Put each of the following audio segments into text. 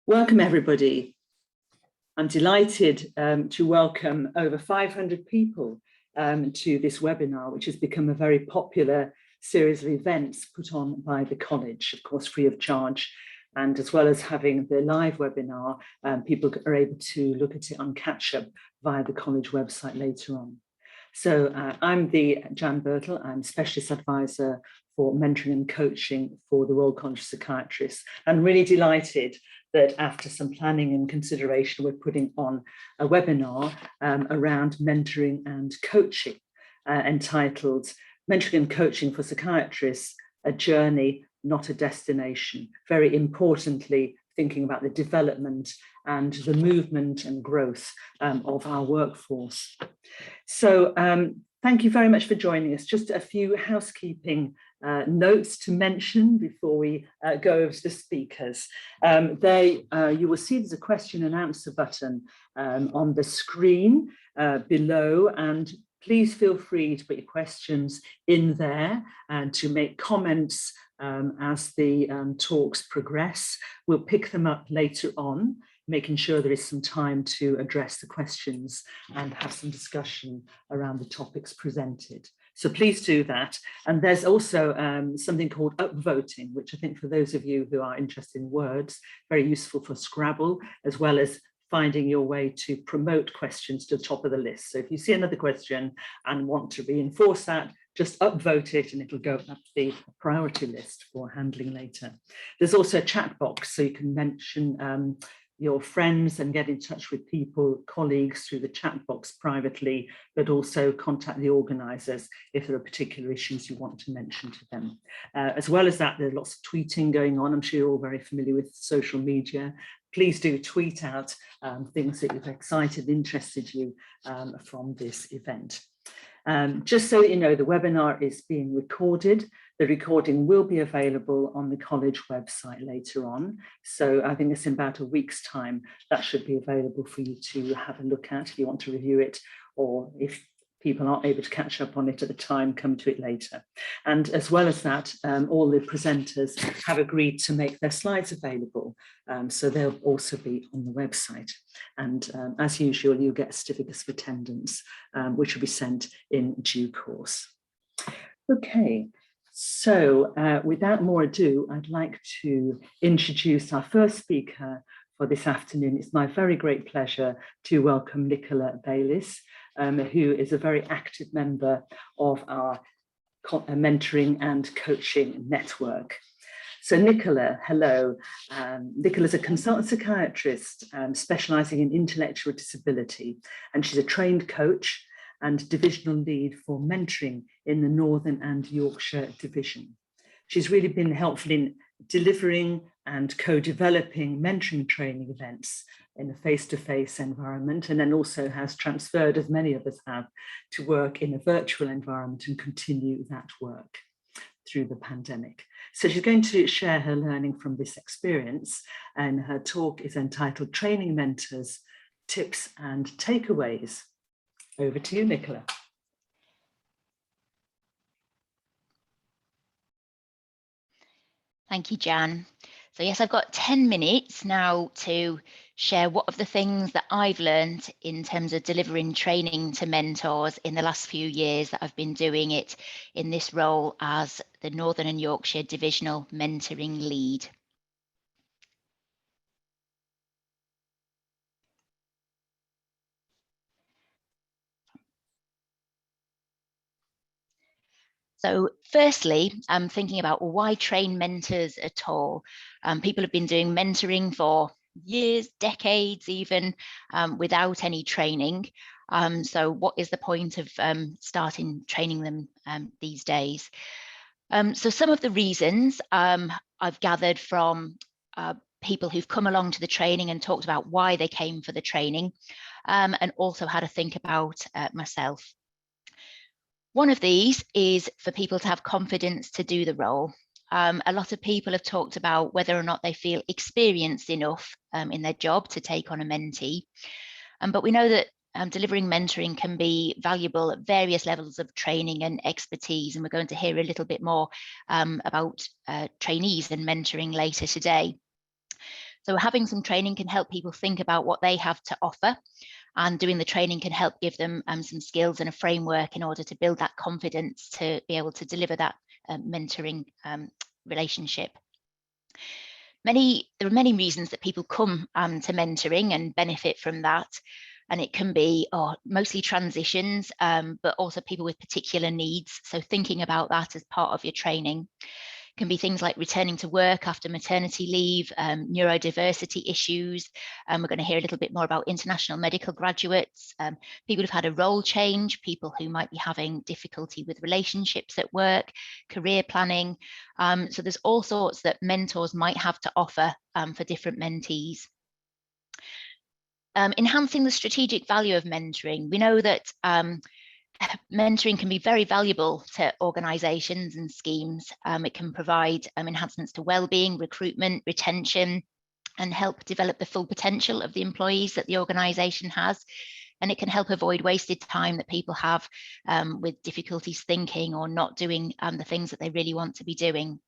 Welcome, everybody. I'm delighted to welcome over 500 people to this webinar, which has become a very popular series of events put on by the college, of course, free of charge. And as well as having the live webinar, people are able to look at it on catch-up via the college website later on. So I'm Jan Birtle. I'm Specialist Advisor for Mentoring and Coaching for the Royal College of Psychiatrists. I'm really delighted that after some planning and consideration, we're putting on a webinar around mentoring and coaching entitled Mentoring and Coaching for Psychiatrists, a Journey, Not a Destination. Very importantly, thinking about the development and the movement and growth of our workforce. So thank you very much for joining us. Just a few housekeeping notes to mention before we go over to the speakers. You will see there's a question and answer button on the screen below, and please feel free to put your questions in there and to make comments as the talks progress. We'll pick them up later on, making sure there is some time to address the questions and have some discussion around the topics presented. So please do that. And there's also something called upvoting, which I think for those of you who are interested in words, very useful for Scrabble, as well as finding your way to promote questions to the top of the list. So if you see another question and want to reinforce that, just upvote it and it'll go up the priority list for handling later. There's also a chat box, so you can mention your friends and get in touch with people, colleagues through the chat box privately, but also contact the organisers if there are particular issues you want to mention to them. As well as that, there's lots of tweeting going on. I'm sure you're all very familiar with social media. Please do tweet out things that have excited, interested you from this event. Just so you know, the webinar is being recorded. The recording will be available on the college website later on. So I think it's in about a week's time that should be available for you to have a look at if you want to review it, or if people aren't able to catch up on it at the time, come to it later. And as well as that, all the presenters have agreed to make their slides available. So they'll also be on the website. And as usual, you'll get certificates of attendance, which will be sent in due course. Okay, so without more ado, I'd like to introduce our first speaker for this afternoon. It's my very great pleasure to welcome Nicola Bayliss, who is a very active member of our mentoring and coaching network. So Nicola, hello. Nicola is a consultant psychiatrist specialising in intellectual disability, and she's a trained coach and divisional lead for mentoring in the Northern and Yorkshire division. She's really been helpful in delivering and co-developing mentoring training events in a face-to-face environment, and then also has transferred, as many of us have, to work in a virtual environment and continue that work through the pandemic. So she's going to share her learning from this experience, and her talk is entitled Training Mentors, Tips and Takeaways. Over to you, Nicola. Thank you, Jan. So yes, I've got 10 minutes now to share what of the things that I've learned in terms of delivering training to mentors in the last few years that I've been doing it in this role as the Northern and Yorkshire Divisional Mentoring Lead. So firstly, I'm thinking about why train mentors at all. People have been doing mentoring for years, decades even, without any training. So what is the point of starting training them these days? So some of the reasons I've gathered from people who've come along to the training and talked about why they came for the training, and also how to think about myself. One of these is for people to have confidence to do the role. A lot of people have talked about whether or not they feel experienced enough in their job to take on a mentee. But we know that delivering mentoring can be valuable at various levels of training and expertise. And we're going to hear a little bit more about trainees and mentoring later today. So having some training can help people think about what they have to offer, and doing the training can help give them some skills and a framework in order to build that confidence to be able to deliver that mentoring relationship. There are many reasons that people come to mentoring and benefit from that. And it can be mostly transitions, but also people with particular needs. So thinking about that as part of your training. Can be things like returning to work after maternity leave, neurodiversity issues. We're going to hear a little bit more about international medical graduates, people who've had a role change, people who might be having difficulty with relationships at work, career planning. So there's all sorts that mentors might have to offer for different mentees. Enhancing the strategic value of mentoring. We know that mentoring can be very valuable to organisations and schemes. It can provide enhancements to well-being, recruitment, retention, and help develop the full potential of the employees that the organisation has. And it can help avoid wasted time that people have with difficulties thinking or not doing the things that they really want to be doing.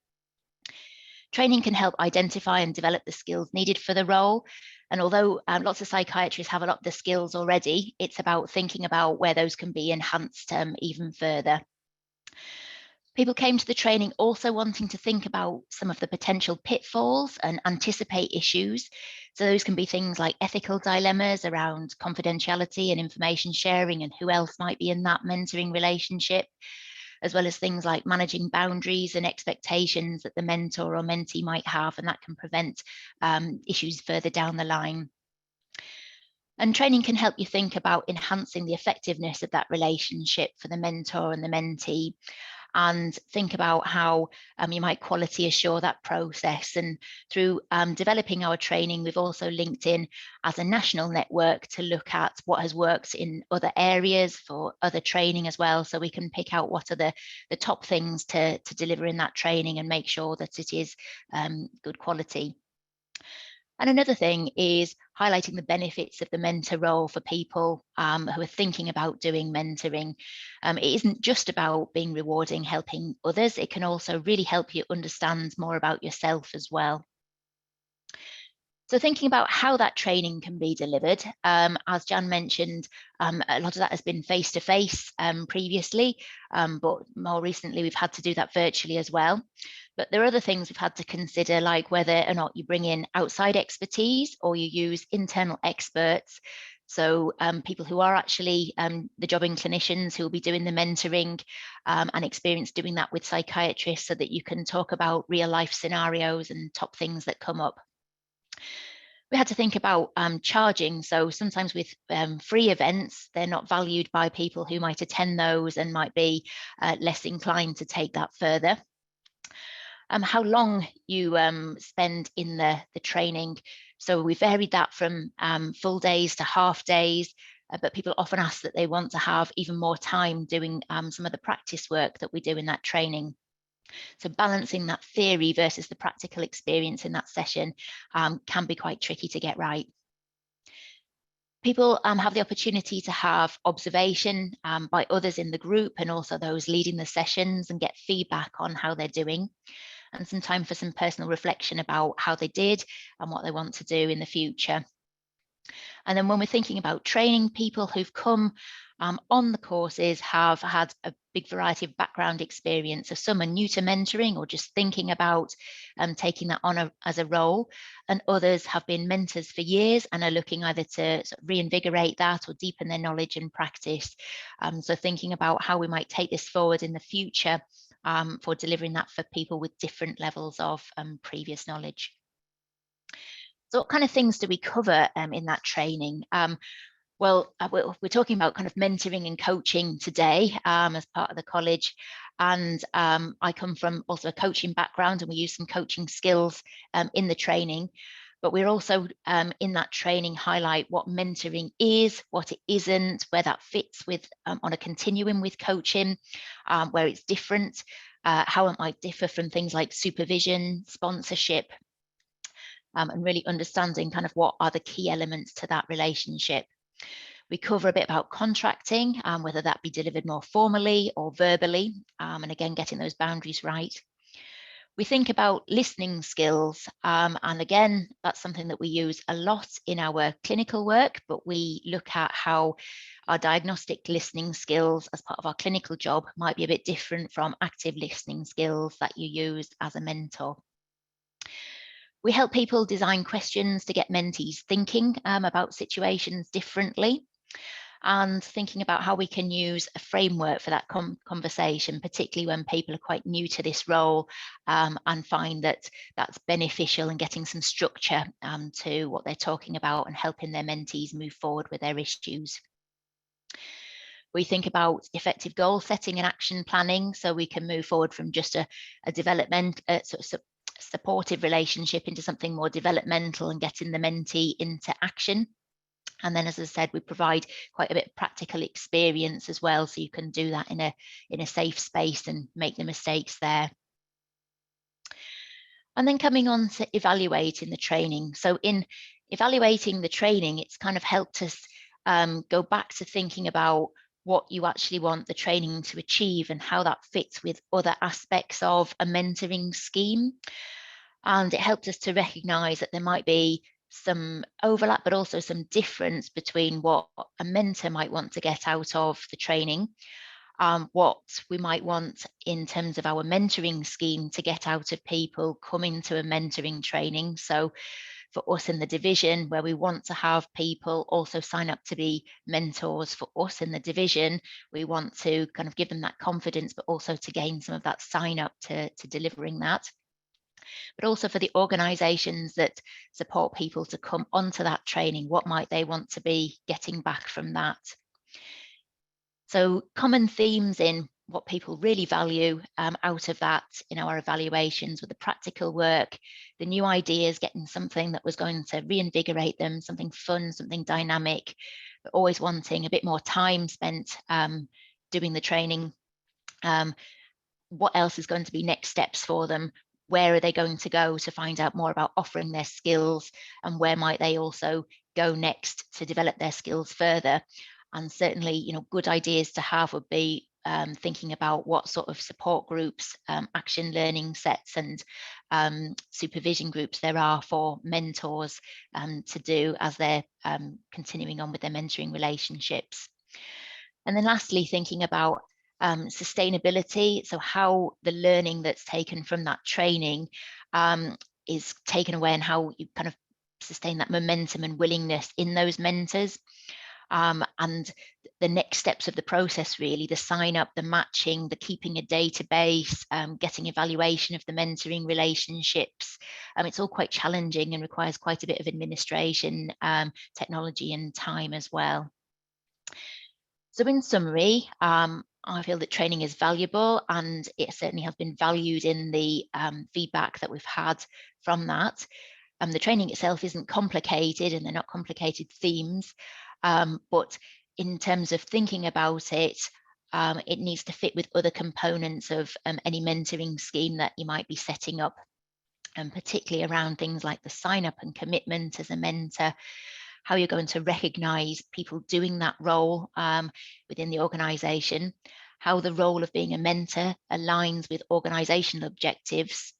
Training can help identify and develop the skills needed for the role. And although lots of psychiatrists have a lot of the skills already, it's about thinking about where those can be enhanced even further. People came to the training also wanting to think about some of the potential pitfalls and anticipate issues. So those can be things like ethical dilemmas around confidentiality and information sharing and who else might be in that mentoring relationship, as well as things like managing boundaries and expectations that the mentor or mentee might have, and that can prevent issues further down the line. And training can help you think about enhancing the effectiveness of that relationship for the mentor and the mentee, and think about how you might quality assure that process. And through developing our training, we've also linked in as a national network to look at what has worked in other areas for other training as well. So we can pick out what are the top things to deliver in that training and make sure that it is good quality. And another thing is highlighting the benefits of the mentor role for people who are thinking about doing mentoring. It isn't just about being rewarding, helping others. It can also really help you understand more about yourself as well. So thinking about how that training can be delivered, as Jan mentioned, a lot of that has been face-to-face previously, but more recently we've had to do that virtually as well. But there are other things we've had to consider, like whether or not you bring in outside expertise or you use internal experts. So people who are actually the jobbing clinicians who will be doing the mentoring and experience doing that with psychiatrists, so that you can talk about real life scenarios and top things that come up. We had to think about charging. So sometimes with free events, they're not valued by people who might attend those and might be less inclined to take that further. How long you spend in the training. So we varied that from full days to half days, but people often ask that they want to have even more time doing some of the practice work that we do in that training. So balancing that theory versus the practical experience in that session can be quite tricky to get right. People have the opportunity to have observation by others in the group and also those leading the sessions, and get feedback on how they're doing, and some time for some personal reflection about how they did and what they want to do in the future. And then when we're thinking about training, people who've come on the courses have had a big variety of background experience. So some are new to mentoring or just thinking about taking that on as a role, and others have been mentors for years and are looking either to sort of reinvigorate that or deepen their knowledge and practice. So thinking about how we might take this forward in the future for delivering that for people with different levels of previous knowledge. So what kind of things do we cover in that training? Well, we're talking about kind of mentoring and coaching today as part of the college. And I come from also a coaching background, and we use some coaching skills in the training. But we're also in that training highlight what mentoring is, what it isn't, where that fits with on a continuum with coaching, where it's different, how it might differ from things like supervision, sponsorship, and really understanding kind of what are the key elements to that relationship. We cover a bit about contracting, whether that be delivered more formally or verbally, and again, getting those boundaries right. We think about listening skills, and again, that's something that we use a lot in our clinical work, but we look at how our diagnostic listening skills as part of our clinical job might be a bit different from active listening skills that you use as a mentor. We help people design questions to get mentees thinking about situations differently, and thinking about how we can use a framework for that conversation, particularly when people are quite new to this role, and find that that's beneficial in getting some structure to what they're talking about and helping their mentees move forward with their issues. We think about effective goal setting and action planning, so we can move forward from just a development, sort of supportive relationship into something more developmental and getting the mentee into action. And then, as I said, we provide quite a bit of practical experience as well, so you can do that in a safe space and make the mistakes there. And then coming on to evaluating the training. So in evaluating the training, it's kind of helped us go back to thinking about what you actually want the training to achieve and how that fits with other aspects of a mentoring scheme. And it helped us to recognise that there might be some overlap, but also some difference between what a mentor might want to get out of the training, what we might want in terms of our mentoring scheme to get out of people coming to a mentoring training. So for us in the division, where we want to have people also sign up to be mentors for us in the division, we want to kind of give them that confidence, but also to gain some of that sign up to delivering that. But also for the organisations that support people to come onto that training, what might they want to be getting back from that? So common themes in what people really value out of that in our evaluations with the practical work, the new ideas, getting something that was going to reinvigorate them, something fun, something dynamic, but always wanting a bit more time spent doing the training. What else is going to be next steps for them? Where are they going to go to find out more about offering their skills, and where might they also go next to develop their skills further? And certainly, you know, good ideas to have would be thinking about what sort of support groups, action learning sets and supervision groups there are for mentors to do as they're continuing on with their mentoring relationships. And then lastly, thinking about sustainability, so how the learning that's taken from that training is taken away, and how you kind of sustain that momentum and willingness in those mentors. And the next steps of the process, really, the sign up, the matching, the keeping a database, getting evaluation of the mentoring relationships. It's all quite challenging and requires quite a bit of administration, technology and time as well. So in summary, I feel that training is valuable, and it certainly has been valued in the feedback that we've had from that. The training itself isn't complicated, and they're not complicated themes, but in terms of thinking about it, it needs to fit with other components of any mentoring scheme that you might be setting up, and particularly around things like the sign up and commitment as a mentor, how you're going to recognise people doing that role within the organisation, how the role of being a mentor aligns with organisational objectives,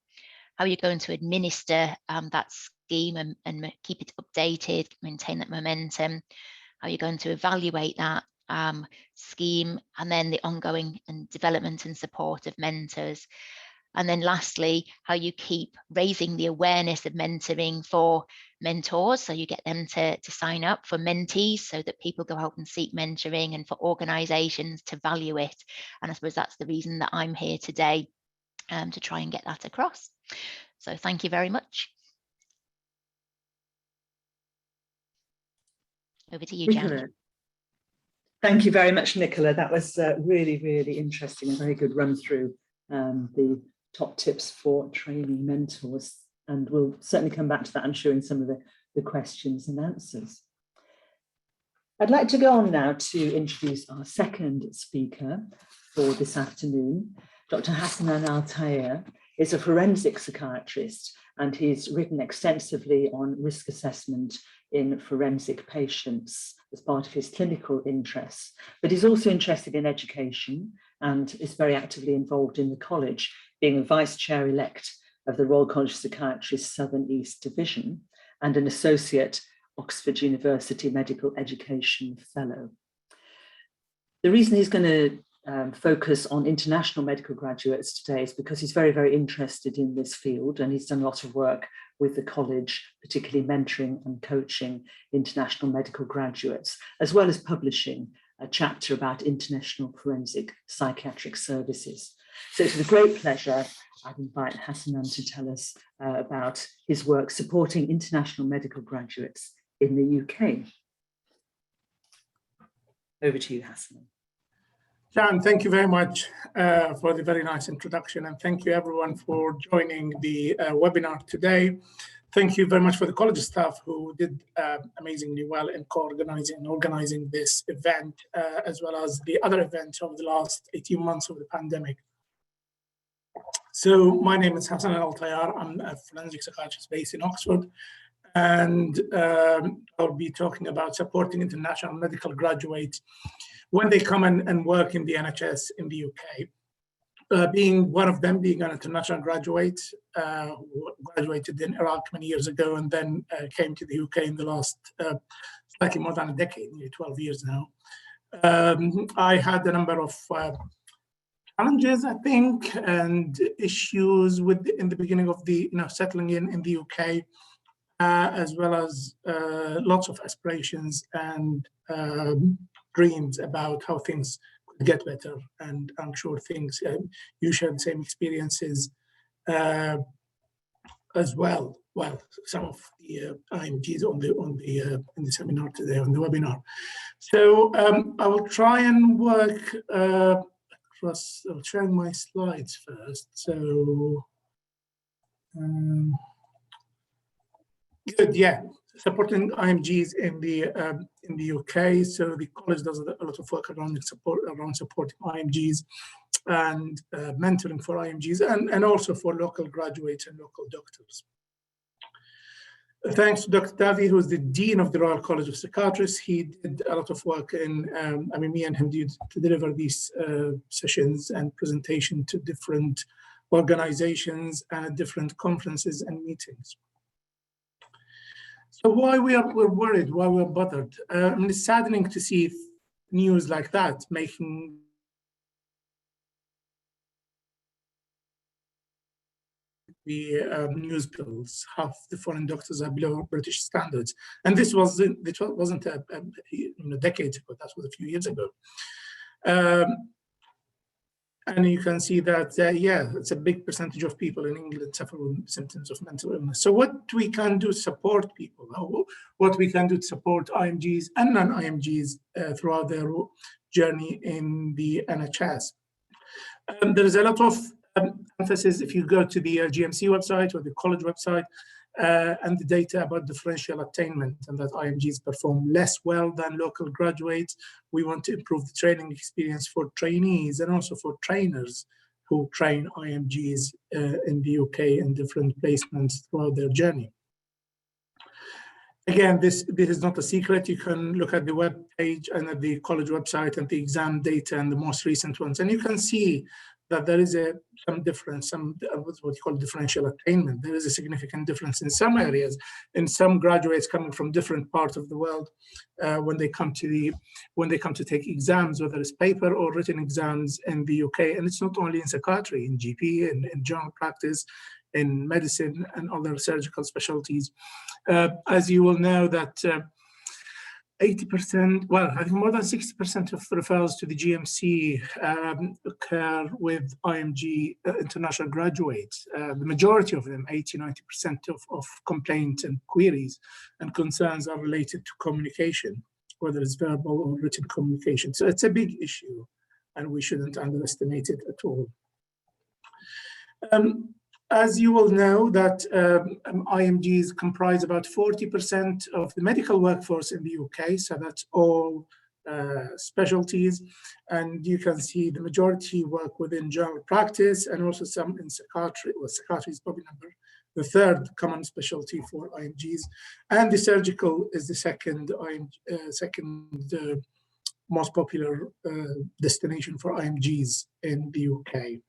how you're going to administer that scheme and keep it updated, maintain that momentum, how you're going to evaluate that scheme, and then the ongoing and development and support of mentors. And then lastly, how you keep raising the awareness of mentoring for mentors, so you get them to sign up, for mentees, so that people go out and seek mentoring, and for organisations to value it. And I suppose that's the reason that I'm here today, to try and get that across. So thank you very much. Over to you, Nicola. Jan. Thank you very much, Nicola. That was really, really interesting. A very good run through the top tips for training mentors. And we'll certainly come back to that, I'm sure, in some of the questions and answers. I'd like to go on now to introduce our second speaker for this afternoon. Dr. Hassanan Al-Tayer is a forensic psychiatrist, and he's written extensively on risk assessment in forensic patients as part of his clinical interests. But he's also interested in education and is very actively involved in the college, being a vice chair-elect of the Royal College of Psychiatrists Southern East Division and an Associate Oxford University Medical Education Fellow. The reason he's going to focus on international medical graduates today is because he's very, very interested in this field, and he's done a lot of work with the college, particularly mentoring and coaching international medical graduates, as well as publishing a chapter about international forensic psychiatric services. So it's with great pleasure I'd invite Hassanan to tell us about his work supporting international medical graduates in the UK. Over to you, Hassanan. Jan, thank you very much for the very nice introduction, and thank you everyone for joining the webinar today. Thank you very much for the college staff who did amazingly well in co-organizing and organizing this event, as well as the other events over the last 18 months of the pandemic. So my name is Hassanan Al-Tayyar. I'm a forensic psychiatrist based in Oxford, and I'll be talking about supporting international medical graduates when they come and work in the NHS in the UK. Being one of them, being an international graduate, who graduated in Iraq many years ago and then came to the UK in the last slightly more than a decade, nearly 12 years now. I had a number of challenges, I think, and issues in the beginning of the settling in the UK, as well as lots of aspirations and dreams about how things could get better. And I'm sure you share the same experiences as well. Well, some of the IMGs in the seminar today, on the webinar. So I will try and work across. I'll share my slides first. So good, yeah. Supporting IMGs in the UK. So the college does a lot of work around supporting IMGs and mentoring for IMGs and also for local graduates and local doctors. Thanks to Dr. Davi, who is the Dean of the Royal College of Psychiatrists. He did a lot of work me and him did to deliver these sessions and presentation to different organizations and at different conferences and meetings. So why we're worried, why we're bothered? It's saddening to see news like that making the news bills. Half the foreign doctors are below British standards, and this wasn't a decade ago. That was a few years ago. And you can see that, it's a big percentage of people in England suffer with symptoms of mental illness. So what we can do to support people, what we can do to support IMGs and non-IMGs throughout their journey in the NHS. There is a lot of emphasis if you go to the GMC website or the college website and the data about differential attainment and that IMGs perform less well than local graduates. We want to improve the training experience for trainees and also for trainers who train IMGs in the UK in different placements throughout their journey. Again, this is not a secret. You can look at the web page and at the college website and the exam data and the most recent ones, and you can see that there is some difference, what you call differential attainment. There is a significant difference in some areas, in some graduates coming from different parts of the world, when they come to take exams, whether it's paper or written exams in the UK. And it's not only in psychiatry, in GP, in general practice, in medicine and other surgical specialties. As you will know that 80%, well, I think more than 60% of referrals to the GMC occur with IMG international graduates. The majority of them, 80–90% of complaints and queries and concerns are related to communication, whether it's verbal or written communication. So it's a big issue and we shouldn't underestimate it at all. As you will know that IMGs comprise about 40% of the medical workforce in the UK, so that's all specialties. And you can see the majority work within general practice and also some in psychiatry. Well, psychiatry is probably the third common specialty for IMGs. And the surgical is the second most popular destination for IMGs in the UK.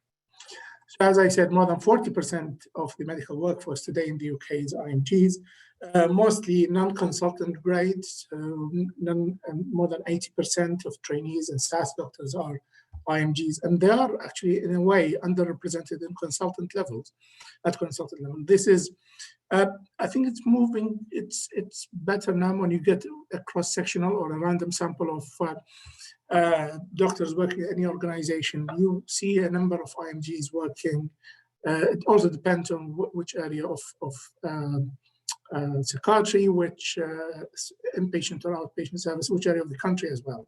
So as I said, more than 40% of the medical workforce today in the UK is IMGs, mostly non-consultant grades. More than 80% of trainees and SAS doctors are IMGs, and they are actually, in a way, underrepresented in consultant levels. At consultant level, this is, I think it's moving. It's better now when you get a cross-sectional or a random sample of doctors working in any organization. You see a number of IMGs working. It also depends on which area of psychiatry, which inpatient or outpatient service, which area of the country as well.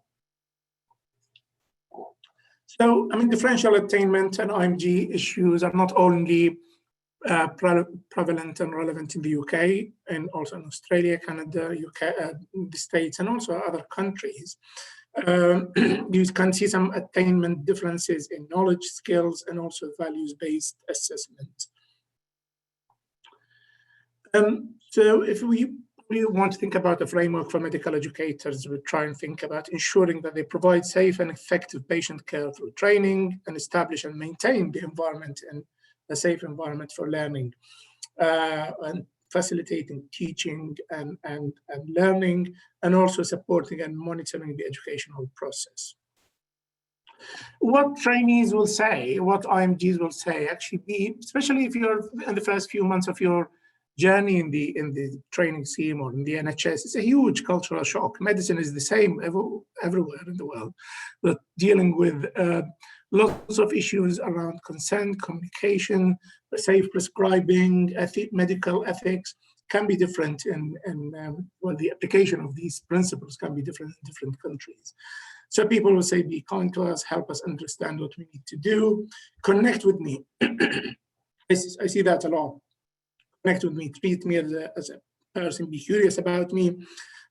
So, I mean, differential attainment and IMG issues are not only prevalent and relevant in the UK, and also in Australia, Canada, UK, the States, and also other countries. You can see some attainment differences in knowledge, skills, and also values-based assessment. So if we want to think about a framework for medical educators, we try and think about ensuring that they provide safe and effective patient care through training and establish and maintain the environment and a safe environment for learning, and facilitating teaching and learning, and also supporting and monitoring the educational process. What trainees will say, what IMGs will say, actually, especially if you're in the first few months of your journey in the training scheme or in the NHS, it's a huge cultural shock. Medicine is the same everywhere in the world, but dealing with lots of issues around consent, communication, safe prescribing, medical ethics can be different, well, the application of these principles can be different in different countries. So people will say, be kind to us, help us understand what we need to do, connect with me. I see that a lot. Connect with me, treat me as a person, be curious about me,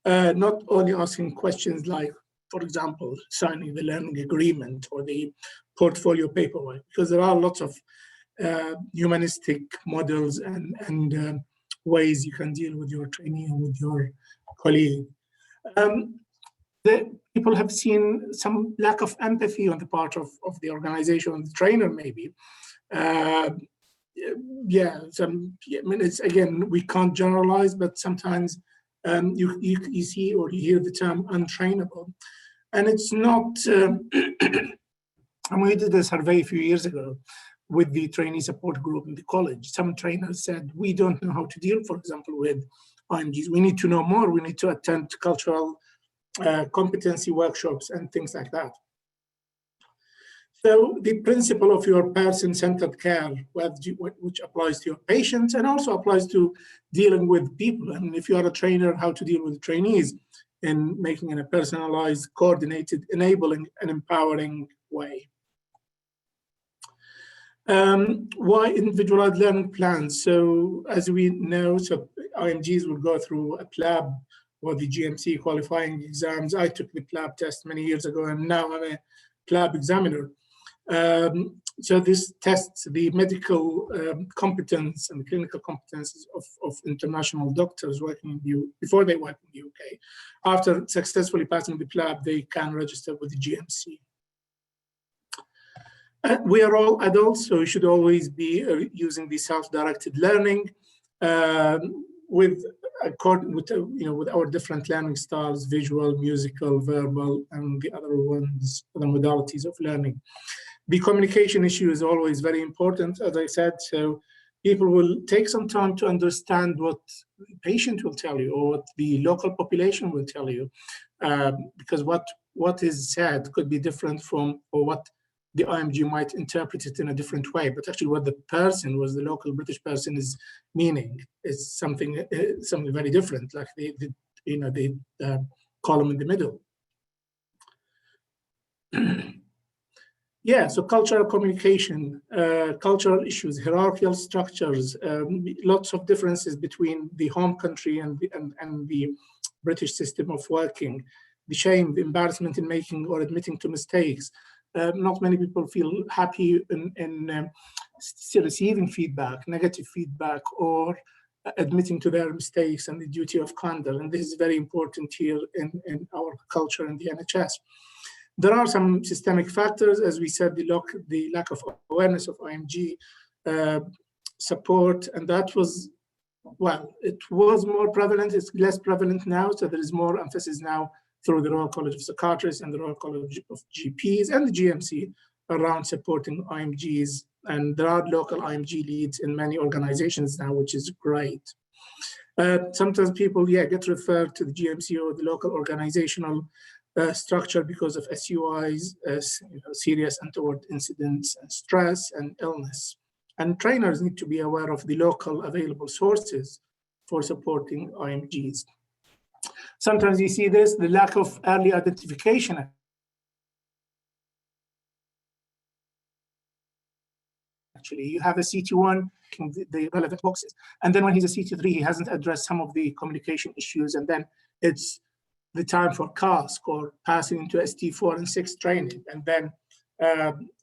not only asking questions like, for example, signing the learning agreement or the portfolio paperwork, because there are lots of humanistic models and ways you can deal with your trainee and with your colleague. The people have seen some lack of empathy on the part of the organization, the trainer maybe. Yeah, I mean, it's, again, we can't generalize, but sometimes you see or you hear the term untrainable. And it's not, and we did a survey a few years ago with the trainee support group in the college. Some trainers said, we don't know how to deal, for example, with IMGs. We need to know more. We need to attend cultural competency workshops and things like that. So the principle of your person-centered care, which applies to your patients and also applies to dealing with people. And if you are a trainer, how to deal with trainees in making in a personalized, coordinated, enabling, and empowering way. Why individualized learning plans? So as we know, so IMGs will go through a PLAB or the GMC qualifying exams. I took the PLAB test many years ago, and now I'm a PLAB examiner. So this tests the medical competence and clinical competences of international doctors working in the before they work in the UK. After successfully passing the PLAB, they can register with the GMC. We are all adults, so we should always be using the self-directed learning with our different learning styles: visual, musical, verbal, and the other ones, the modalities of learning. The communication issue is always very important, as I said, so people will take some time to understand what the patient will tell you or what the local population will tell you, because what is said could be different from, or what the IMG might interpret it in a different way, but actually what the person, was the local British person, is meaning is something very different, like the column in the middle. Yeah, so cultural communication, cultural issues, hierarchical structures, lots of differences between the home country and the British system of working, the shame, the embarrassment in making or admitting to mistakes. Not many people feel happy in receiving feedback, negative feedback, or admitting to their mistakes and the duty of conduct. And this is very important here in our culture in the NHS. There are some systemic factors, as we said, the lack of awareness of IMG support, and that was, well, it was more prevalent, it's less prevalent now, so there is more emphasis now through the Royal College of Psychiatrists and the Royal College of GPs and the GMC around supporting IMGs, and there are local IMG leads in many organizations now, which is great. Sometimes people, get referred to the GMC or the local organizational structure because of SUIs, serious untoward incidents, and stress and illness. And trainers need to be aware of the local available sources for supporting IMGs. Sometimes you see this, the lack of early identification. Actually, you have a CT1, the relevant boxes, and then when he's a CT3, he hasn't addressed some of the communication issues, and then it's the time for CASC or passing into ST4 and 6 training, and then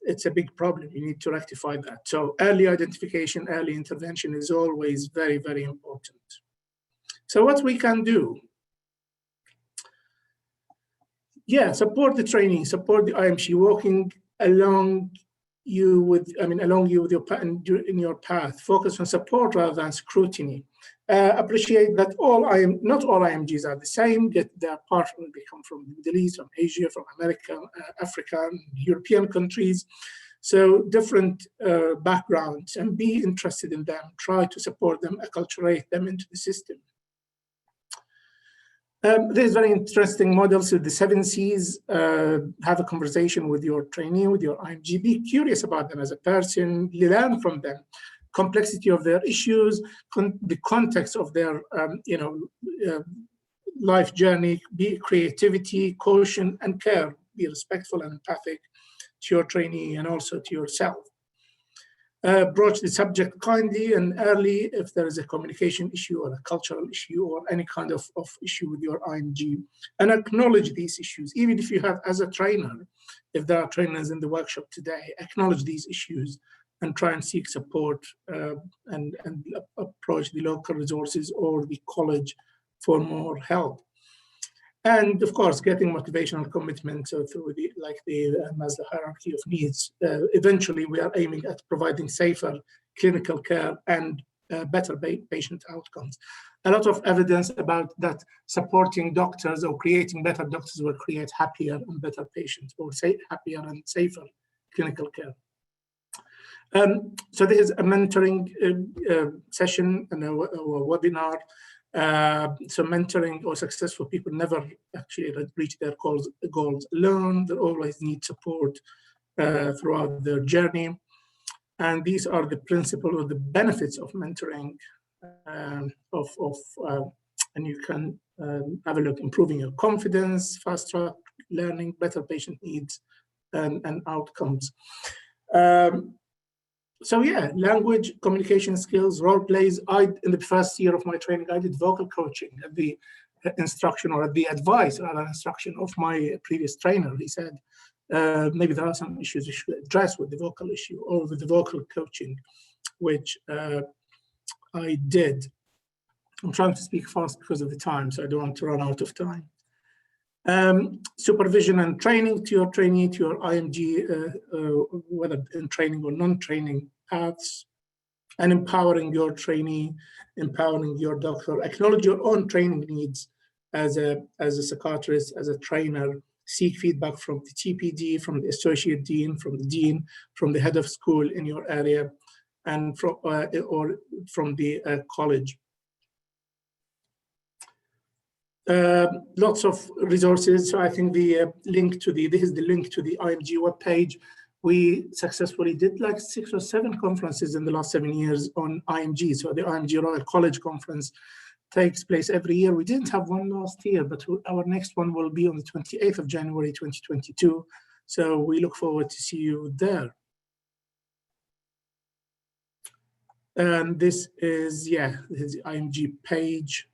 it's a big problem. You need to rectify that. So early identification, early intervention is always very, very important. So what we can do? Support the trainee, support the IMG, walking along you with your in your path. Focus on support rather than scrutiny. Appreciate that not all IMGs are the same. They come from the Middle East, from Asia, from America, Africa, European countries. So different backgrounds, and be interested in them. Try to support them, acculturate them into the system. There's very interesting models with the 7 Cs. Have a conversation with your trainee, with your IMG. Be curious about them as a person. Learn from them. Complexity of their issues, the context of their life journey. Be creativity, caution, and care. Be respectful and empathic to your trainee and also to yourself. Broach the subject kindly and early if there is a communication issue or a cultural issue or any kind of issue with your IMG, and acknowledge these issues. Even if you have, as a trainer, if there are trainers in the workshop today, acknowledge these issues and try and seek support and approach the local resources or the college for more help. And of course, getting motivational commitment through the Maslow hierarchy of needs. Eventually, we are aiming at providing safer clinical care and better patient outcomes. A lot of evidence about that supporting doctors or creating better doctors will create happier and better patients, or say happier and safer clinical care. So this is a mentoring session and a webinar. So mentoring or successful people never actually reach their goals alone. They always need support throughout their journey. And these are the principles or the benefits of mentoring and you can have a look, improving your confidence, fast track learning, better patient needs and outcomes. So language, communication skills, role plays. In the first year of my training, I did vocal coaching at the instruction or at the advice or instruction of my previous trainer. He said, maybe there are some issues you should address with the vocal issue or with the vocal coaching, which I did. I'm trying to speak fast because of the time, so I don't want to run out of time. Supervision and training to your trainee, to your IMG, whether in training or non-training paths, and empowering your trainee, empowering your doctor. Acknowledge your own training needs as a psychiatrist, as a trainer. Seek feedback from the TPD, from the associate dean, from the dean, from the head of school in your area, and from the college. Lots of resources. So I think this is the link to the IMG webpage. We successfully did like 6 or 7 conferences in the last 7 years on IMG. So the IMG Royal College Conference takes place every year. We didn't have one last year, but our next one will be on the 28th of January, 2022. So we look forward to see you there. And this is the IMG page.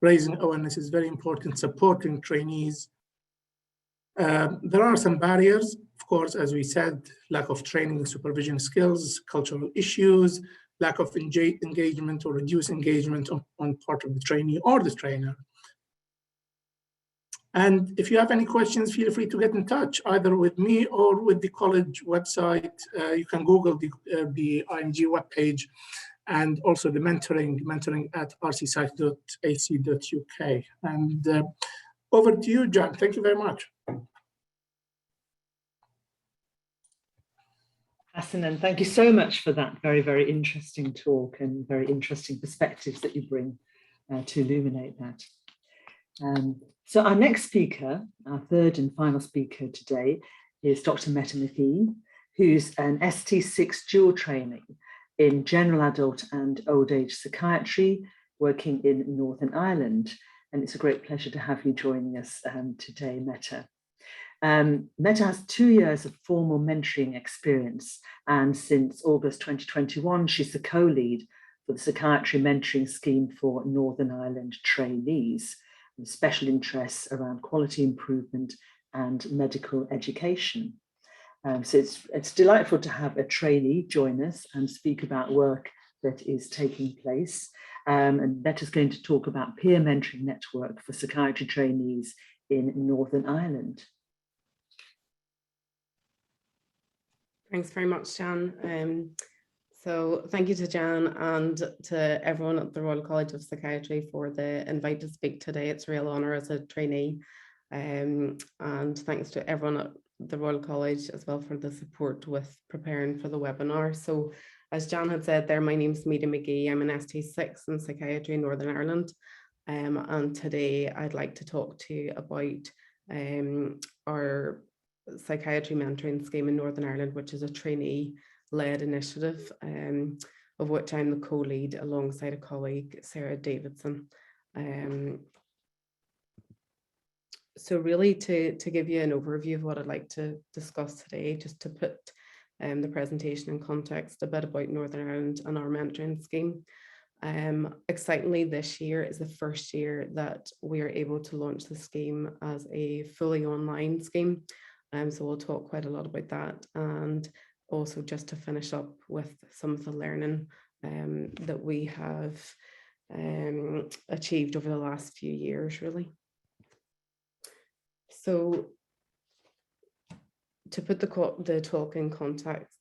Raising awareness is very important, supporting trainees. There are some barriers, of course, as we said, lack of training and supervision skills, cultural issues, lack of engagement or reduced engagement on part of the trainee or the trainer. And if you have any questions, feel free to get in touch, either with me or with the college website. You can Google the IMG webpage, and also the mentoring at rcpsych.ac.uk. And over to you, Jan. Thank you very much. Hassan, and thank you so much for that very, very interesting talk and very interesting perspectives that you bring to illuminate that. So our next speaker, our third and final speaker today, is Dr. Meta McGee, who's an ST6 dual trainee in general adult and old age psychiatry, working in Northern Ireland. And it's a great pleasure to have you joining us today, Meta. Meta has 2 years of formal mentoring experience, and since August 2021, she's the co-lead for the psychiatry mentoring scheme for Northern Ireland trainees, with special interests around quality improvement and medical education. So it's delightful to have a trainee join us and speak about work that is taking place. And Meta's going to talk about peer mentoring network for psychiatry trainees in Northern Ireland. Thanks very much, Jan. So thank you to Jan and to everyone at the Royal College of Psychiatry for the invite to speak today. It's a real honour as a trainee. And thanks to everyone at the Royal College as well for the support with preparing for the webinar. So as Jan had said there, my name's Meta McGee. I'm an ST6 in Psychiatry in Northern Ireland. And today I'd like to talk to you about our psychiatry mentoring scheme in Northern Ireland, which is a trainee-led initiative, of which I'm the co-lead alongside a colleague, Sarah Davidson. So really to give you an overview of what I'd like to discuss today, just to put the presentation in context, a bit about Northern Ireland and our mentoring scheme. Excitingly, this year is the first year that we are able to launch the scheme as a fully online scheme. So we'll talk quite a lot about that, and also just to finish up with some of the learning that we have achieved over the last few years, really. So to put the talk in context,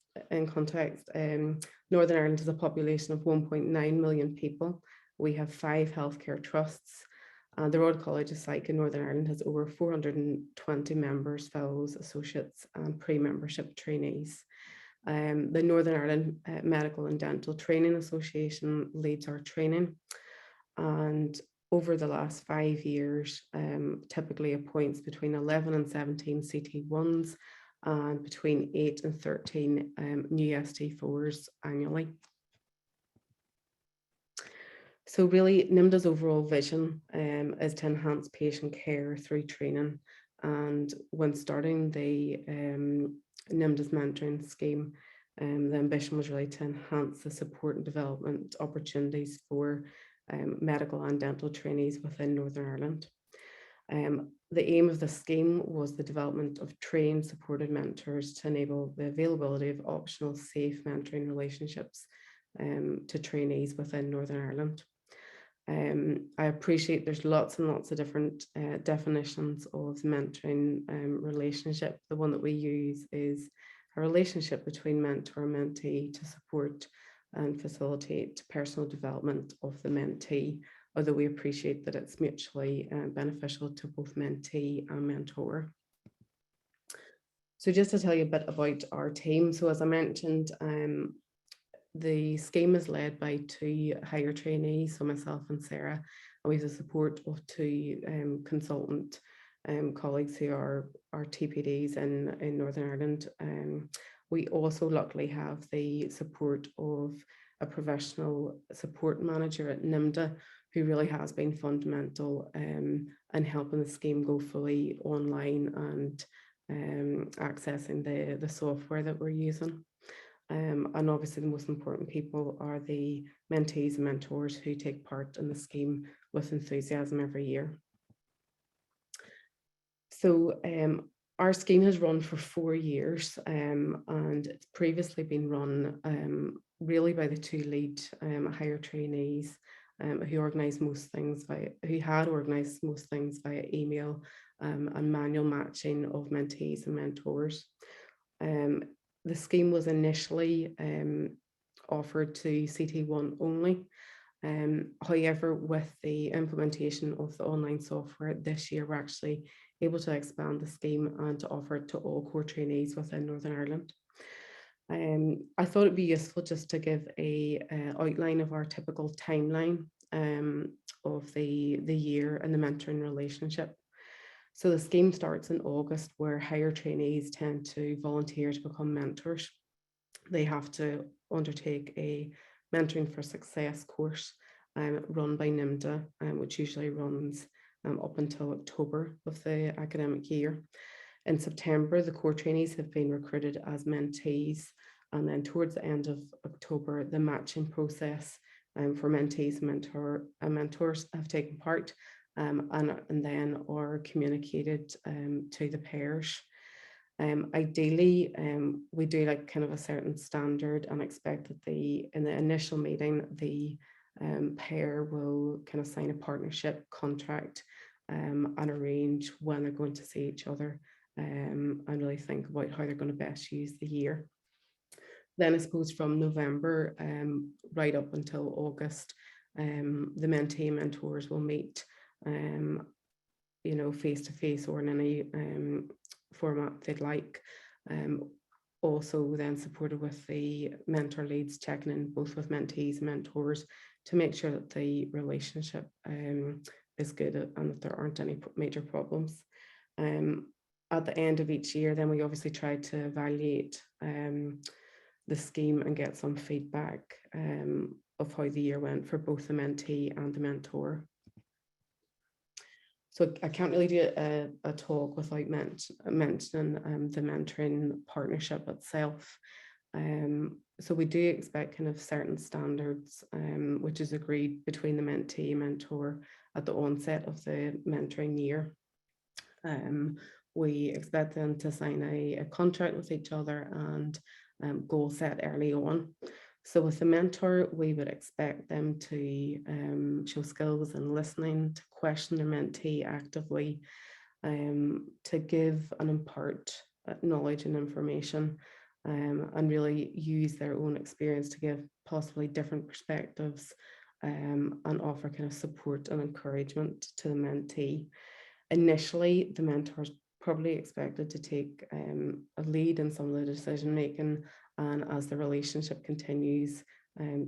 Northern Ireland has a population of 1.9 million people. We have 5 healthcare trusts. The Royal College of Psych in Northern Ireland has over 420 members, fellows, associates, and pre-membership trainees. The Northern Ireland Medical and Dental Training Association leads our training, and over the last 5 years, typically appoints between 11 and 17 CT1s and between 8 and 13 new ST4s annually. So really, NIMDA's overall vision is to enhance patient care through training. And when starting the NIMDA's mentoring scheme, the ambition was really to enhance the support and development opportunities for medical and dental trainees within Northern Ireland. The aim of the scheme was the development of trained, supported mentors to enable the availability of optional, safe mentoring relationships to trainees within Northern Ireland. I appreciate there's lots and lots of different definitions of mentoring relationship. The one that we use is a relationship between mentor and mentee to support and facilitate personal development of the mentee, although we appreciate that it's mutually beneficial to both mentee and mentor. So just to tell you a bit about our team. So as I mentioned, the scheme is led by 2 higher trainees, so myself and Sarah, and we have the support of 2 consultant colleagues who are our TPDs in Northern Ireland. We also luckily have the support of a professional support manager at NIMDA, who really has been fundamental in helping the scheme go fully online and accessing the software that we're using. And obviously the most important people are the mentees and mentors who take part in the scheme with enthusiasm every year. So our scheme has run for 4 years, and it's previously been run really by the 2 lead higher trainees, who organised most things who had organised most things via email and manual matching of mentees and mentors. The scheme was initially offered to CT1 only. However, with the implementation of the online software this year, we're actually able to expand the scheme and to offer it to all core trainees within Northern Ireland. I thought it'd be useful just to give a outline of our typical timeline of the year and the mentoring relationship. So the scheme starts in August, where higher trainees tend to volunteer to become mentors. They have to undertake a Mentoring for Success course run by NIMDA, which usually runs up until October of the academic year. In September, the core trainees have been recruited as mentees, and then towards the end of October, the matching process for mentees and mentors have taken part and then are communicated to the pairs. Ideally, we do like kind of a certain standard and expect that in the initial meeting, the pair will kind of sign a partnership contract and arrange when they're going to see each other and really think about how they're going to best use the year. Then I suppose from November right up until August, the mentee and mentors will meet, face-to-face or in any format they'd like. Also then supported with the mentor leads checking in both with mentees and mentors to make sure that the relationship is good and that there aren't any major problems. At the end of each year, then we obviously try to evaluate the scheme and get some feedback of how the year went for both the mentee and the mentor. So I can't really do a talk without mentioning the mentoring partnership itself. So we do expect kind of certain standards, which is agreed between the mentee and mentor at the onset of the mentoring year. We expect them to sign a contract with each other and goal set early on. So with the mentor, we would expect them to show skills in listening, to question their mentee actively, to give and impart knowledge and information, and really use their own experience to give possibly different perspectives and offer kind of support and encouragement to the mentee. Initially, the mentor is probably expected to take a lead in some of the decision making, and as the relationship continues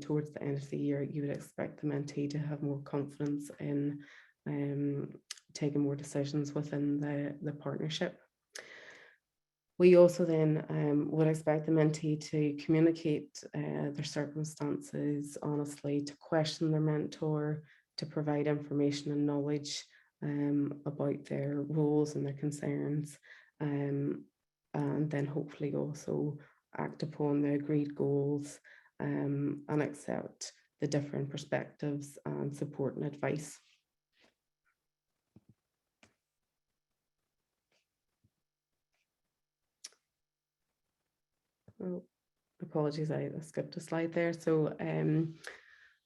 towards the end of the year, you would expect the mentee to have more confidence in taking more decisions within the partnership. We also then would expect the mentee to communicate their circumstances honestly, to question their mentor, to provide information and knowledge about their roles and their concerns, and then hopefully also act upon the agreed goals and accept the different perspectives and support and advice. Oh, apologies, I skipped a slide there. So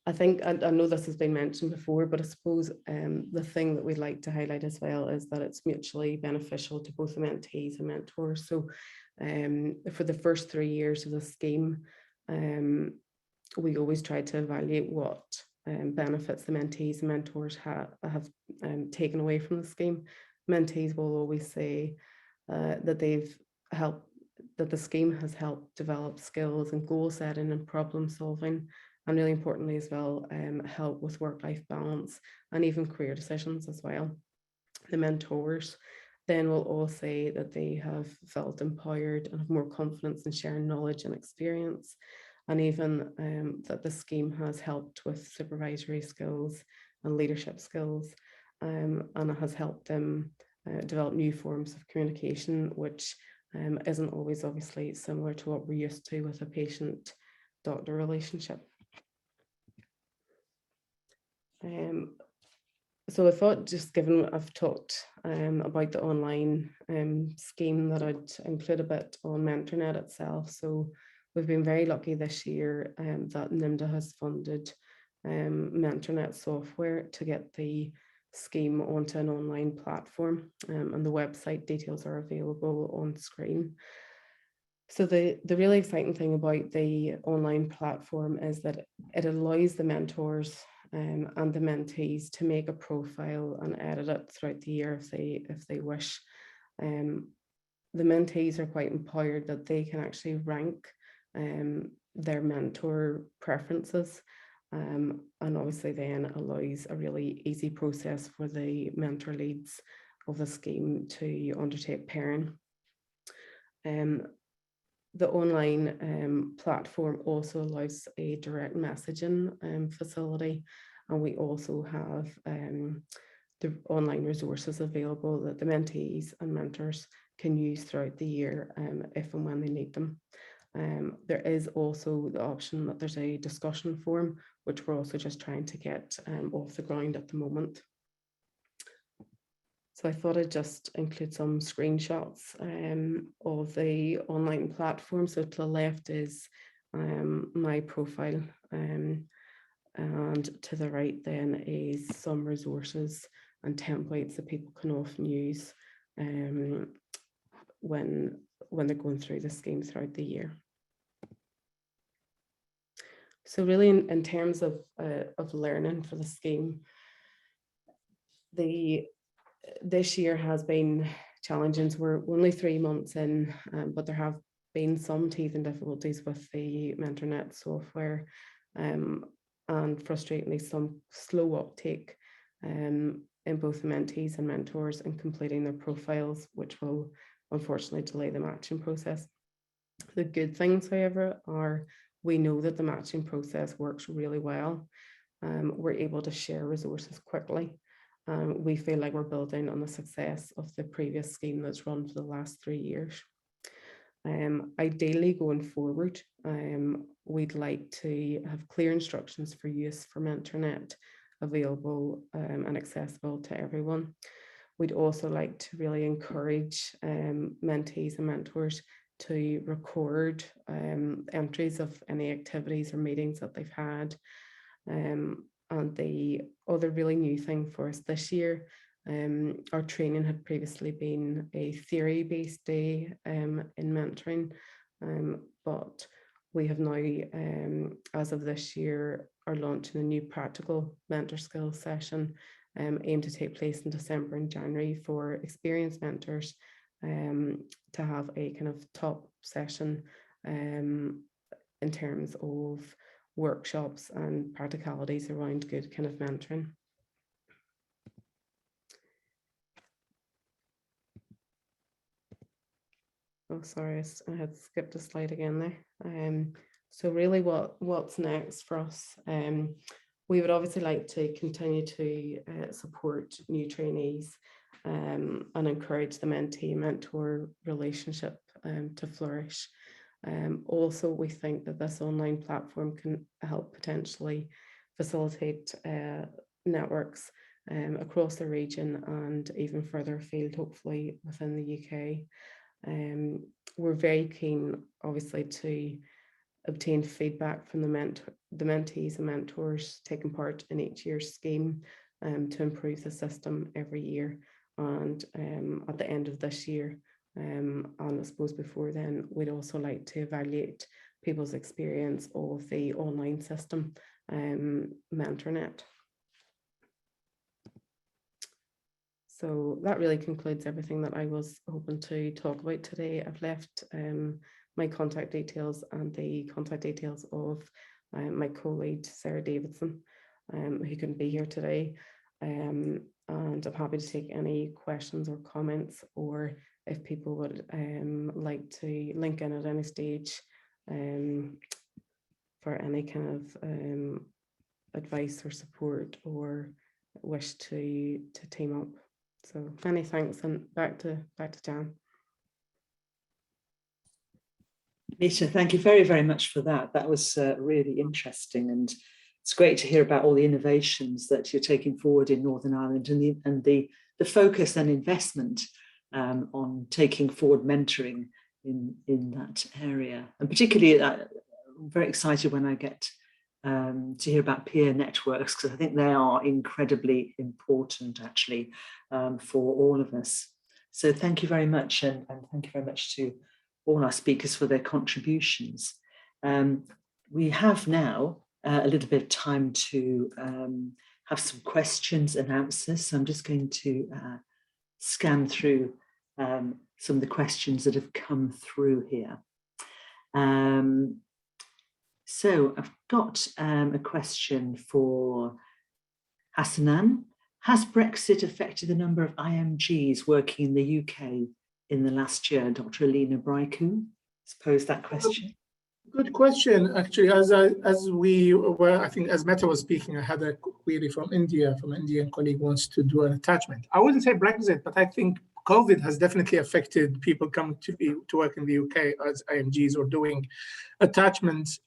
I think, I know this has been mentioned before, but I suppose the thing that we'd like to highlight as well is that it's mutually beneficial to both the mentees and mentors. So for the first 3 years of the scheme, we always try to evaluate what benefits the mentees and mentors have taken away from the scheme. Mentees will always say that the scheme has helped develop skills and goal setting and problem solving, and really importantly as well, help with work-life balance and even career decisions as well. The mentors then will all say that they have felt empowered and have more confidence in sharing knowledge and experience, and even that the scheme has helped with supervisory skills and leadership skills, and it has helped them develop new forms of communication, which isn't always obviously similar to what we're used to with a patient-doctor relationship. So I thought, just given I've talked about the online scheme, that I'd include a bit on Mentor.net itself. So we've been very lucky this year that NIMDA has funded MentorNet software to get the scheme onto an online platform, and the website details are available on screen. So the really exciting thing about the online platform is that it allows the mentors and the mentees to make a profile and edit it throughout the year if they wish. The mentees are quite empowered that they can actually rank their mentor preferences, and obviously then allows a really easy process for the mentor leads of the scheme to undertake pairing. The online platform also allows a direct messaging facility, and we also have the online resources available that the mentees and mentors can use throughout the year if and when they need them. There is also the option that there's a discussion forum, which we're also just trying to get off the ground at the moment. So I thought I'd just include some screenshots of the online platform. So to the left is my profile, and to the right then is some resources and templates that people can often use when they're going through the scheme throughout the year. So really in terms of learning for the scheme, this year has been challenging. So we're only 3 months in, but there have been some teething difficulties with the MentorNet software, and frustratingly some slow uptake in both the mentees and mentors in completing their profiles, which will unfortunately delay the matching process. The good things, however, are we know that the matching process works really well. We're able to share resources quickly. We feel like we're building on the success of the previous scheme that's run for the last 3 years. Ideally, going forward, we'd like to have clear instructions for use for MentorNet available and accessible to everyone. We'd also like to really encourage mentees and mentors to record entries of any activities or meetings that they've had. And the other really new thing for us this year, our training had previously been a theory-based day in mentoring, but we have now, as of this year, are launching a new practical mentor skills session aimed to take place in December and January for experienced mentors to have a kind of top session in terms of workshops and practicalities around good kind of mentoring. Oh, sorry, I had skipped a slide again there. So really what's next for us? We would obviously like to continue to support new trainees and encourage the mentee-mentor relationship to flourish. Also, we think that this online platform can help potentially facilitate networks across the region and even further afield, hopefully within the UK. We're very keen, obviously, to obtain feedback from the mentees and mentors taking part in each year's scheme to improve the system every year. And at the end of this year, and I suppose before then, we'd also like to evaluate people's experience of the online system, MentorNet. So that really concludes everything that I was hoping to talk about today. I've left my contact details and the contact details of my co-lead, Sarah Davidson, who couldn't be here today. And I'm happy to take any questions or comments, or if people would like to link in at any stage for any kind of advice or support, or wish to team up. So many thanks, and back to Jan. Nita, thank you very, very much for that. That was really interesting, and it's great to hear about all the innovations that you're taking forward in Northern Ireland, and the focus and investment on taking forward mentoring in that area. And particularly, I'm very excited when I get to hear about peer networks, because I think they are incredibly important actually for all of us. So thank you very much, and thank you very much to all our speakers for their contributions. We have now a little bit of time to have some questions and answers. So I'm just going to scan through some of the questions that have come through here. So I've got a question for Hassanan. Has Brexit affected the number of IMGs working in the UK in the last year? Dr. Alina Braiku, suppose that question. Good question. Actually, as we were, I think as Meta was speaking, I had a query from India, from an Indian colleague wants to do an attachment. I wouldn't say Brexit, but I think COVID has definitely affected people coming to work in the UK as IMGs or doing attachments.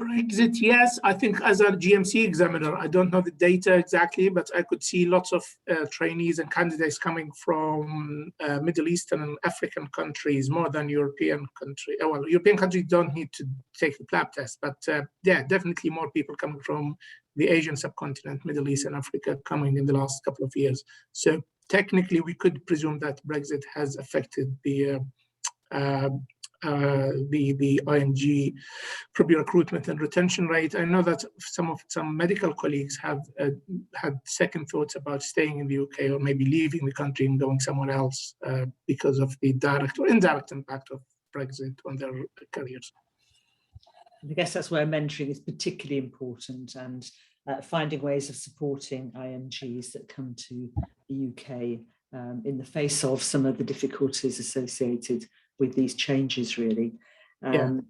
Brexit, yes, I think as a GMC examiner, I don't know the data exactly, but I could see lots of trainees and candidates coming from Middle Eastern and African countries more than European countries. Well, European countries don't need to take the PLAB test, but yeah, definitely more people coming from the Asian subcontinent, Middle East and Africa coming in the last couple of years. So technically, we could presume that Brexit has affected the IMG probably recruitment and retention rate. I know that some medical colleagues have had second thoughts about staying in the UK or maybe leaving the country and going somewhere else because of the direct or indirect impact of Brexit on their careers. I guess that's where mentoring is particularly important, and finding ways of supporting IMGs that come to the UK in the face of some of the difficulties associated with these changes, really. And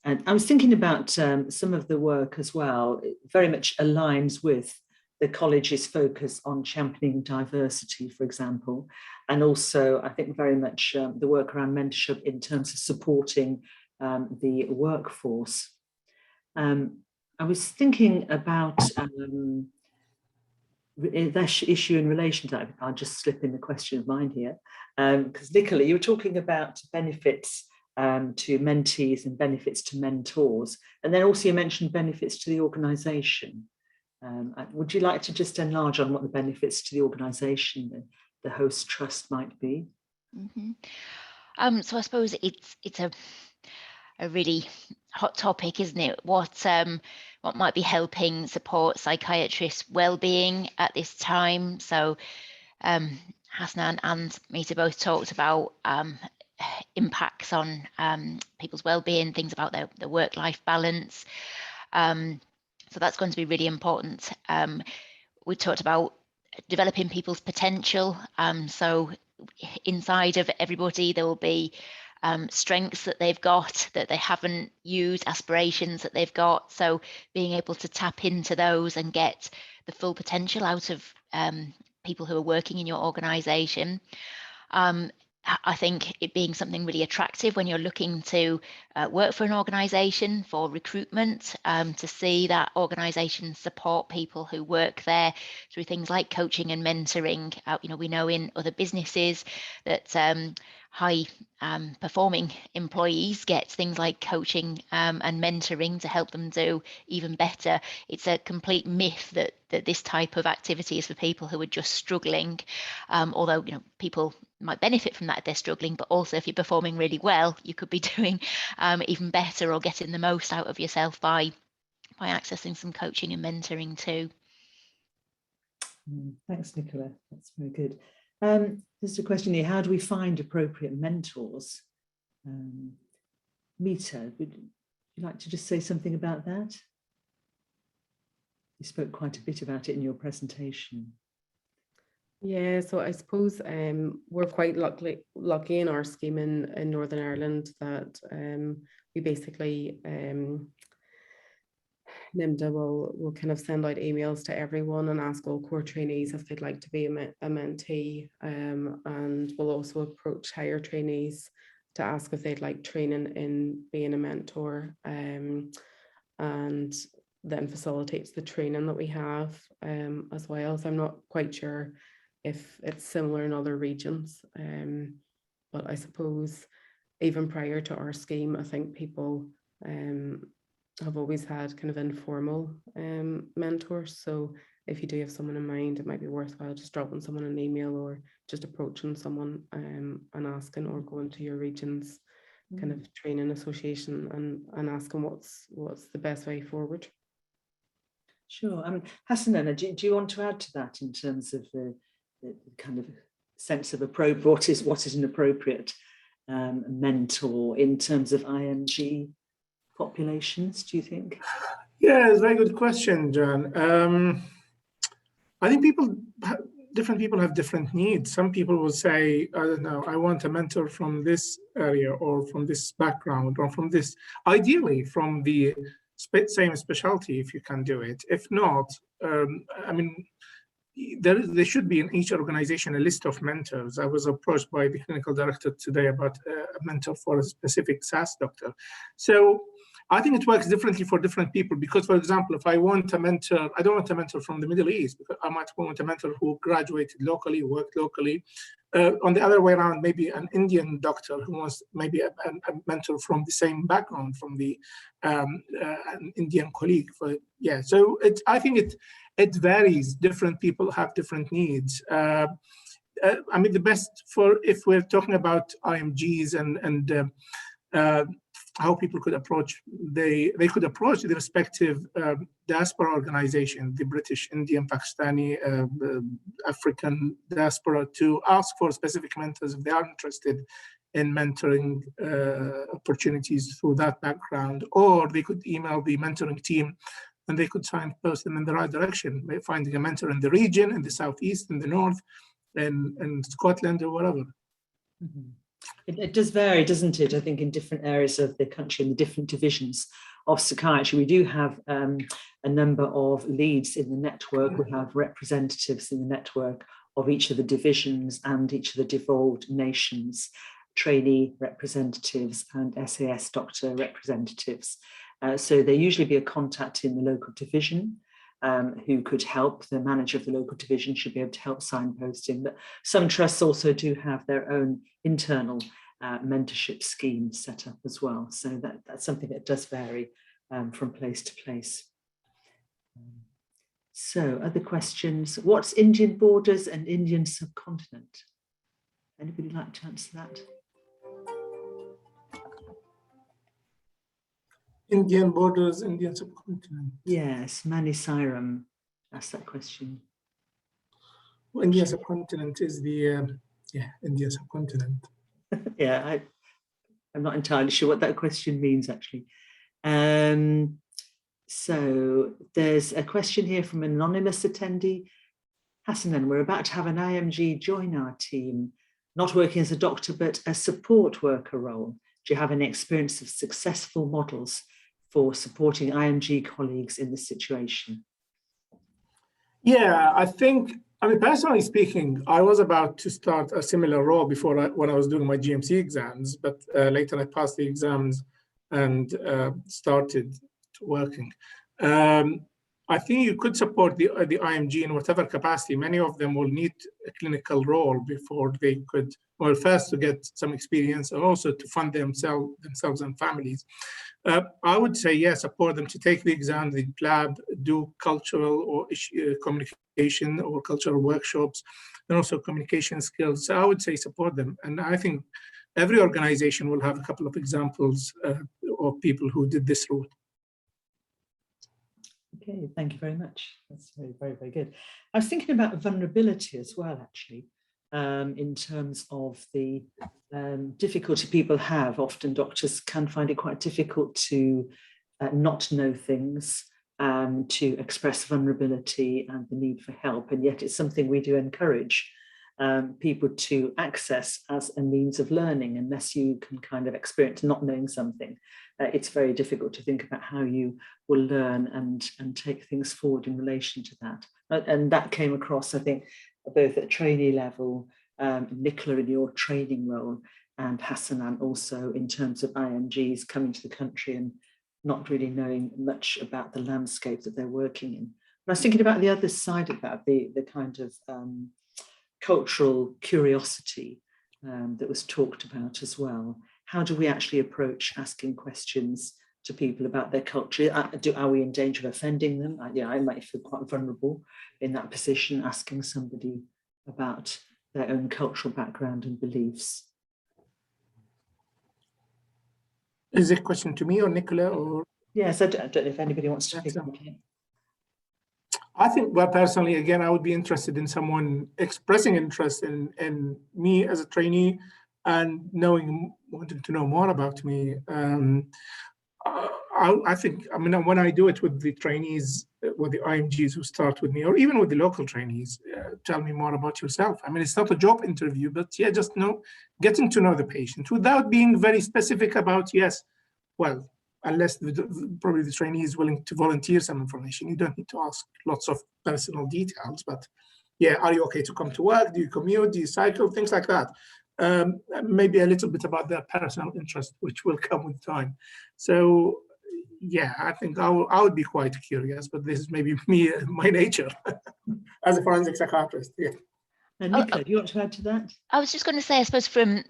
I was thinking about some of the work as well. It very much aligns with the college's focus on championing diversity, for example, and also I think very much the work around mentorship in terms of supporting the workforce. I was thinking about that issue in relation to that. I'll just slip in the question of mine here, because Nicola, you were talking about benefits to mentees and benefits to mentors, and then also you mentioned benefits to the organisation. Would you like to just enlarge on what the benefits to the organisation, the host trust, might be? Mm-hmm. So I suppose it's a really hot topic, isn't it? What might be helping support psychiatrists' well-being at this time? So Hassanan and Mita both talked about impacts on people's well-being, things about their work-life balance. So that's going to be really important. We talked about developing people's potential. So inside of everybody, there will be strengths that they've got that they haven't used, aspirations that they've got. So being able to tap into those and get the full potential out of people who are working in your organisation. I think it being something really attractive when you're looking to work for an organisation for recruitment, to see that organisations support people who work there through things like coaching and mentoring. We know in other businesses that high performing employees get things like coaching and mentoring to help them do even better. It's a complete myth that this type of activity is for people who are just struggling, although people might benefit from that if they're struggling, but also if you're performing really well, you could be doing even better or getting the most out of yourself by accessing some coaching and mentoring too. Thanks, Nicola. That's very good. There's a question here: how do we find appropriate mentors? Mita, would you like to just say something about that? You spoke quite a bit about it in your presentation. Yeah, so I suppose we're quite lucky in our scheme in Northern Ireland that we basically NIMDA will kind of send out emails to everyone and ask all core trainees if they'd like to be a mentee, and we'll also approach higher trainees to ask if they'd like training in being a mentor, and then facilitates the training that we have as well. So I'm not quite sure if it's similar in other regions, but I suppose even prior to our scheme, I think people have always had kind of informal mentors. So if you do have someone in mind, it might be worthwhile just dropping someone an email or just approaching someone and asking, or going to your region's kind of training association and asking what's the best way forward. Sure. Hassan, do you want to add to that in terms of the kind of sense of what is an appropriate mentor in terms of IMG populations, do you think? Yeah, it's a very good question, Jan. I think different people have different needs. Some people will say, I don't know, I want a mentor from this area or from this background or from this, ideally from the same specialty if you can do it. If not, I mean, there should be in each organization a list of mentors. I was approached by the clinical director today about a mentor for a specific SAS doctor. So I think it works differently for different people because, for example, if I want a mentor, I don't want a mentor from the Middle East because I might want a mentor who graduated locally, worked locally. On the other way around, maybe an Indian doctor who wants maybe a mentor from the same background, from the an Indian colleague. So I think it varies. Different people have different needs. I mean, the best if we're talking about IMGs and how people could approach, they could approach the respective diaspora organization, the British, Indian, Pakistani, African diaspora, to ask for specific mentors if they are interested in mentoring opportunities through that background, or they could email the mentoring team and they could signpost them in the right direction, finding a mentor in the region, in the southeast, in the north, in Scotland or wherever. Mm-hmm. It does vary, doesn't it? I think in different areas of the country, in the different divisions of psychiatry, we do have a number of leads in the network. We have representatives in the network of each of the divisions and each of the devolved nations, trainee representatives and SAS doctor representatives. So there usually be a contact in the local division who could help. The manager of the local division should be able to help signposting, but some trusts also do have their own internal mentorship scheme set up as well. So that's something that does vary from place to place. So other questions? What's Indian borders and Indian subcontinent? Anybody like to answer that? Indian borders, Indian subcontinent. Yes, Mani Sairam asked that question. Well, Indian subcontinent is the Indian subcontinent. Yeah, I'm not entirely sure what that question means actually. So there's a question here from an anonymous attendee. Hassanan, we're about to have an IMG join our team, not working as a doctor, but a support worker role. Do you have any experience of successful models for supporting IMG colleagues in this situation? Yeah, I mean, personally speaking, I was about to start a similar role when I was doing my GMC exams, but later I passed the exams and started working. I think you could support the IMG in whatever capacity. Many of them will need a clinical role before they could, well, first to get some experience and also to fund themselves and families. I would say, yes, support them to take the exam, the lab, do cultural or communication or cultural workshops, and also communication skills. So I would say support them. And I think every organization will have a couple of examples of people who did this route. Okay, thank you very much. That's very, very, very good. I was thinking about vulnerability as well, actually, in terms of the difficulty people have. Often doctors can find it quite difficult to not know things, to express vulnerability and the need for help. And yet it's something we do encourage people to access as a means of learning. Unless you can kind of experience not knowing something, it's very difficult to think about how you will learn and take things forward in relation to that. And that came across, I think, both at trainee level, Nicola in your training role, and Hassanan also in terms of IMGs coming to the country and not really knowing much about the landscape that they're working in. But I was thinking about the other side of that, the kind of cultural curiosity that was talked about as well. How do we actually approach asking questions to people about their culture. Are we in danger of offending them? I might feel quite vulnerable in that position, asking somebody about their own cultural background and beliefs. Is it a question to me or Nicola? Or yes, I don't know if anybody wants to pick up. I think, well, personally, again, I would be interested in someone expressing interest in me as a trainee and wanting to know more about me. I think, I mean, when I do it with the trainees, with the IMGs who start with me, or even with the local trainees, tell me more about yourself. I mean, it's not a job interview, but yeah, just getting to know the patient without being very specific about, yes, well, unless probably the trainee is willing to volunteer some information, you don't need to ask lots of personal details, but yeah, are you okay to come to work? Do you commute? Do you cycle? Things like that. Maybe a little bit about their personal interest, which will come with time. So yeah, I think I would be quite curious, but this is maybe me, my nature as a forensic psychiatrist. Yeah. And Nicola, do you want to add to that? I was just going to say, I suppose from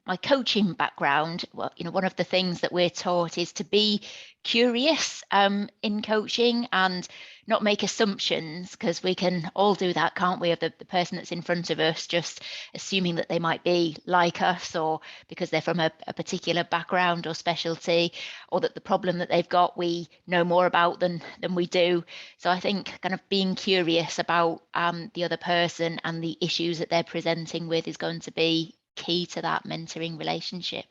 my coaching background, well, one of the things that we're taught is to be curious in coaching and not make assumptions, because we can all do that, can't we, of the person that's in front of us, just assuming that they might be like us, or because they're from a particular background or specialty, or that the problem that they've got we know more about than we do. So I think kind of being curious about the other person and the issues that they're presenting with is going to be key to that mentoring relationship.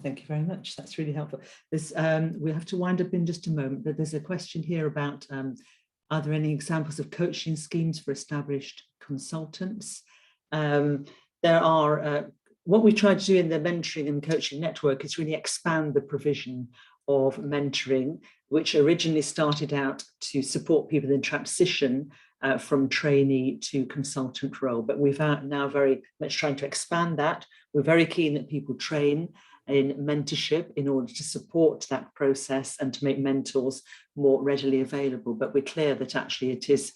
Thank you very much. That's really helpful. We have to wind up in just a moment, but there's a question here about are there any examples of coaching schemes for established consultants? There are, what we try to do in the mentoring and coaching network is really expand the provision of mentoring, which originally started out to support people in transition from trainee to consultant role. But we've now very much trying to expand that. We're very keen that people train in mentorship in order to support that process and to make mentors more readily available. But we're clear that actually it is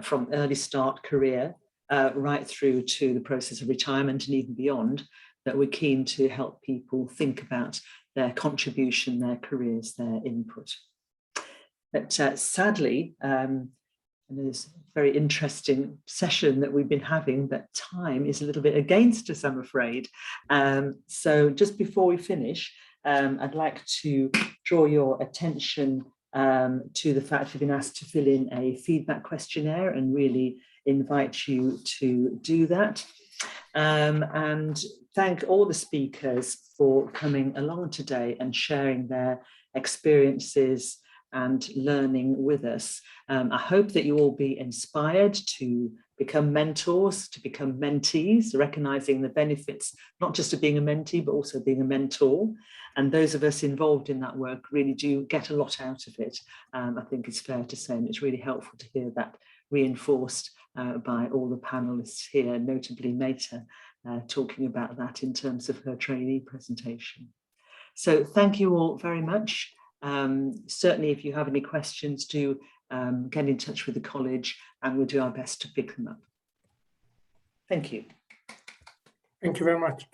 from early start career right through to the process of retirement and even beyond, that we're keen to help people think about their contribution, their careers, their input. But sadly, and it's a very interesting session that we've been having, but time is a little bit against us, I'm afraid. So just before we finish, I'd like to draw your attention to the fact you've been asked to fill in a feedback questionnaire, and really invite you to do that. And thank all the speakers for coming along today and sharing their experiences and learning with us. I hope that you all be inspired to become mentors, to become mentees, recognizing the benefits, not just of being a mentee, but also being a mentor. And those of us involved in that work really do get a lot out of it. I think it's fair to say, and it's really helpful to hear that reinforced by all the panelists here, notably Meta, talking about that in terms of her trainee presentation. So thank you all very much. Certainly, if you have any questions, do get in touch with the college and we'll do our best to pick them up. Thank you. Thank you very much.